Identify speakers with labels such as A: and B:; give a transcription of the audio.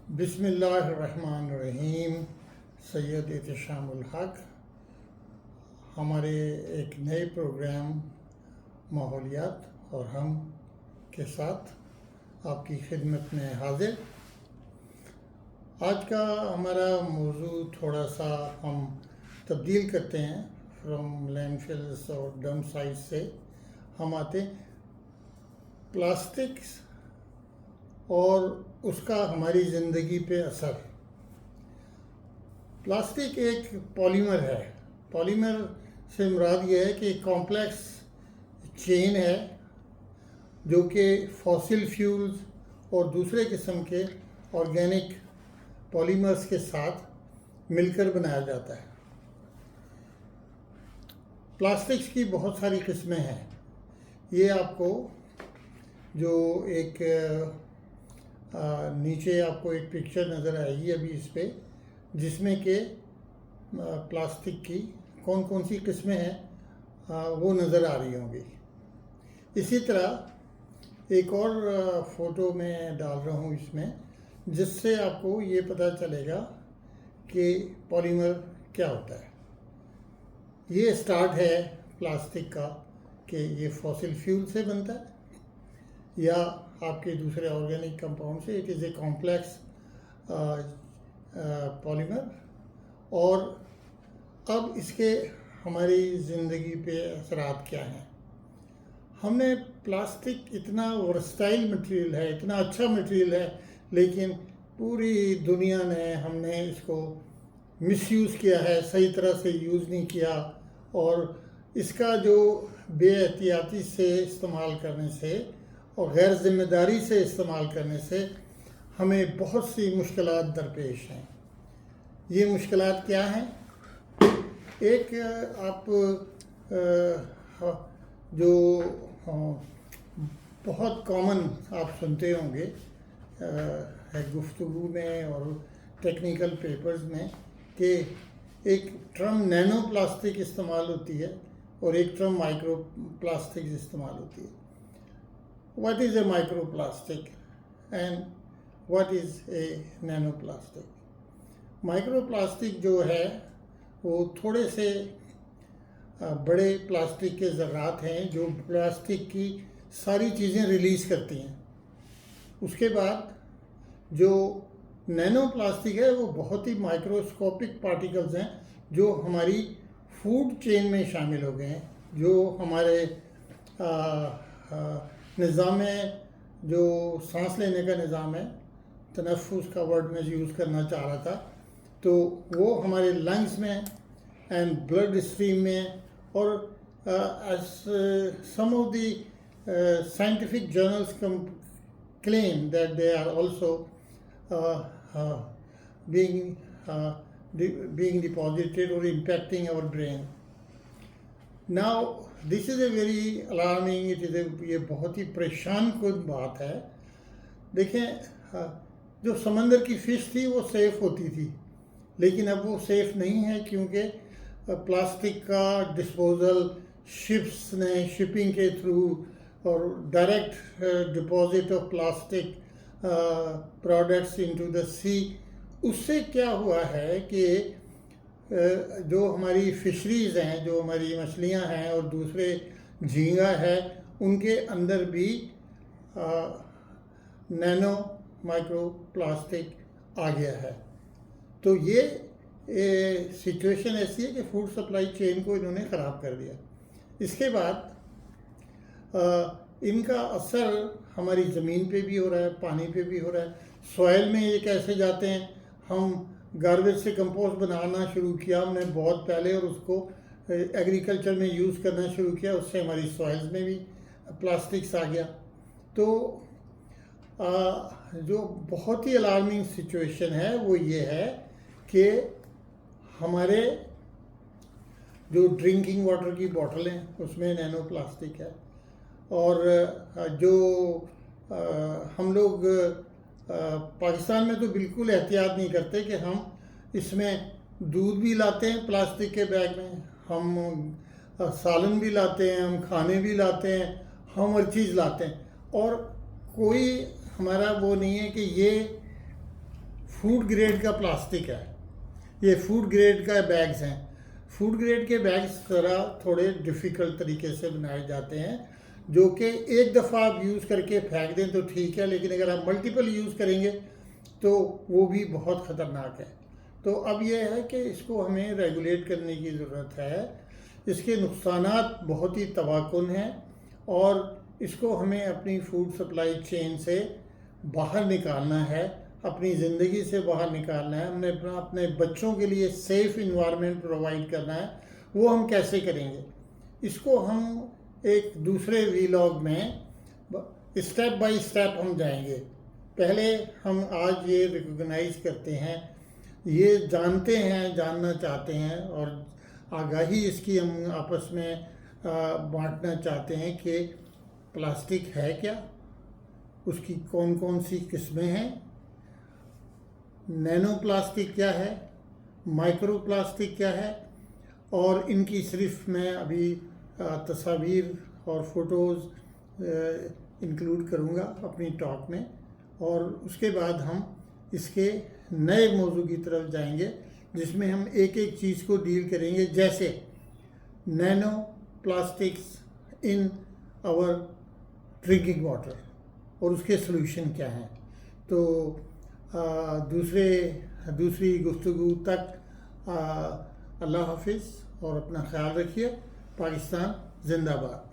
A: बिस्मिल्लाहिर्रहमानिर्रहीम। सैयद एहतशामुल हक हमारे एक नए प्रोग्राम माहौलियात और हम के साथ आपकी खिदमत में हाजिर। आज का हमारा मौजू थोड़ा सा हम तब्दील करते हैं। फ्रॉम लैंडफिल्स और डंप साइट से हम आते प्लास्टिक्स और उसका हमारी ज़िंदगी पे असर। प्लास्टिक एक पॉलीमर है। पॉलीमर से मुराद ये है कि कॉम्प्लेक्स चेन है जो कि फॉसिल फ्यूल्स और दूसरे किस्म के ऑर्गेनिक पॉलीमर्स के साथ मिलकर बनाया जाता है। प्लास्टिक्स की बहुत सारी किस्में हैं। ये आपको जो एक नीचे आपको एक पिक्चर नज़र आएगी अभी इस पे, जिसमें कि प्लास्टिक की कौन कौन सी किस्में हैं वो नज़र आ रही होंगी। इसी तरह एक और फ़ोटो मैं डाल रहा हूँ इसमें, जिससे आपको ये पता चलेगा कि पॉलीमर क्या होता है। ये स्टार्ट है प्लास्टिक का कि ये फॉसिल फ्यूल से बनता है या आपके दूसरे ऑर्गेनिक कंपाउंड से। It is a complex polymer. और अब इसके हमारी ज़िंदगी पे असरात क्या हैं। हमने प्लास्टिक इतना वर्सटाइल मटेरियल है, इतना अच्छा मटेरियल है, लेकिन पूरी दुनिया ने हमने इसको मिसयूज़ किया है, सही तरह से यूज़ नहीं किया। और इसका जो बेएहतियाती से इस्तेमाल करने से और गैर ज़िम्मेदारी से इस्तेमाल करने से हमें बहुत सी मुश्किलात दरपेश हैं। ये मुश्किलात क्या हैं? एक आप जो बहुत कॉमन आप सुनते होंगे है गुफ्तगू में और टेक्निकल पेपर्स में कि एक टर्म नैनो प्लास्टिक इस्तेमाल होती है और एक टर्म माइक्रो प्लास्टिक इस्तेमाल होती है। What is a microplastic and what is a nanoplastic? Microplastic जो है वो थोड़े से बड़े प्लास्टिक के ज़र्रात हैं जो प्लास्टिक की सारी चीज़ें रिलीज़ करती हैं। उसके बाद जो नैनो प्लास्टिक है वो बहुत ही माइक्रोस्कोपिक पार्टिकल्स हैं जो हमारी फूड चेन में शामिल हो गए हैं, जो हमारे निज़ाम जो सांस लेने का निज़ाम है, तनफ़ुस का वर्ड मैं यूज़ करना चाह रहा था, तो वो हमारे लंग्स में एंड ब्लड स्ट्रीम में और some of the scientific journals claim that they are also being deposited or impacting our brain. Now this is a very alarming, ये बहुत ही परेशान कुन बात है। देखें, जो समंदर की फ़िश थी वो सेफ़ होती थी, लेकिन अब वो सेफ़ नहीं है क्योंकि प्लास्टिक का डिस्पोज़ल शिप्स ने शिपिंग के थ्रू और direct deposit of plastic products into the sea, उससे क्या हुआ है कि जो हमारी फिशरीज़ हैं, जो हमारी मछलियां हैं और दूसरे झींगा है, उनके अंदर भी नैनो माइक्रो प्लास्टिक आ गया है। तो ये सिचुएशन ऐसी है कि फूड सप्लाई चेन को इन्होंने ख़राब कर दिया। इसके बाद इनका असर हमारी ज़मीन पे भी हो रहा है, पानी पे भी हो रहा है। सॉइल में ये कैसे जाते हैं, हम गार्बेज से कंपोस्ट बनाना शुरू किया हमने बहुत पहले और उसको एग्रीकल्चर में यूज़ करना शुरू किया, उससे हमारी सॉइल्स में भी प्लास्टिक्स आ गया। तो जो बहुत ही अलार्मिंग सिचुएशन है वो ये है कि हमारे जो ड्रिंकिंग वाटर की बॉटल हैं उसमें नैनो प्लास्टिक है। और जो हम लोग पाकिस्तान में तो बिल्कुल एहतियात नहीं करते कि हम इसमें दूध भी लाते हैं प्लास्टिक के बैग में, हम सालन भी लाते हैं, हम खाने भी लाते हैं, हम हर चीज़ लाते हैं। और कोई हमारा वो नहीं है कि ये फूड ग्रेड का प्लास्टिक है। ये फूड ग्रेड का बैग्स हैं। फूड ग्रेड के बैग्स ज़रा थोड़े डिफ़िकल्ट तरीके से बनाए जाते हैं, जो कि एक दफ़ा आप यूज़ करके फेंक दें तो ठीक है, लेकिन अगर आप मल्टीपल यूज़ करेंगे तो वो भी बहुत ख़तरनाक है। तो अब ये है कि इसको हमें रेगुलेट करने की ज़रूरत है। इसके नुकसानात बहुत ही तबाकुन हैं और इसको हमें अपनी फूड सप्लाई चेन से बाहर निकालना है, अपनी ज़िंदगी से बाहर निकालना है। हमने अपने बच्चों के लिए सेफ़ इन्वायरमेंट प्रोवाइड करना है। वो हम कैसे करेंगे, इसको हम एक दूसरे वीलॉग में स्टेप बाय स्टेप हम जाएंगे। पहले हम आज ये रिकॉग्नाइज करते हैं, ये जानते हैं, जानना चाहते हैं और आगाही इसकी हम आपस में बांटना चाहते हैं कि प्लास्टिक है क्या, उसकी कौन कौन सी किस्में हैं, नैनो प्लास्टिक क्या है, माइक्रो प्लास्टिक क्या है, और इनकी सिर्फ मैं अभी तस्वीर और फ़ोटोज़ इंक्लूड करूँगा अपनी टॉक में, और उसके बाद हम इसके नए मौजू की तरफ जाएंगे जिसमें हम एक एक चीज़ को डील करेंगे, जैसे nano plastics in our drinking water और उसके सलूशन क्या हैं। तो दूसरी गुफ्तगू तक अल्लाह हाफिज़ और अपना ख्याल रखिए। पाकिस्तान जिंदाबाद।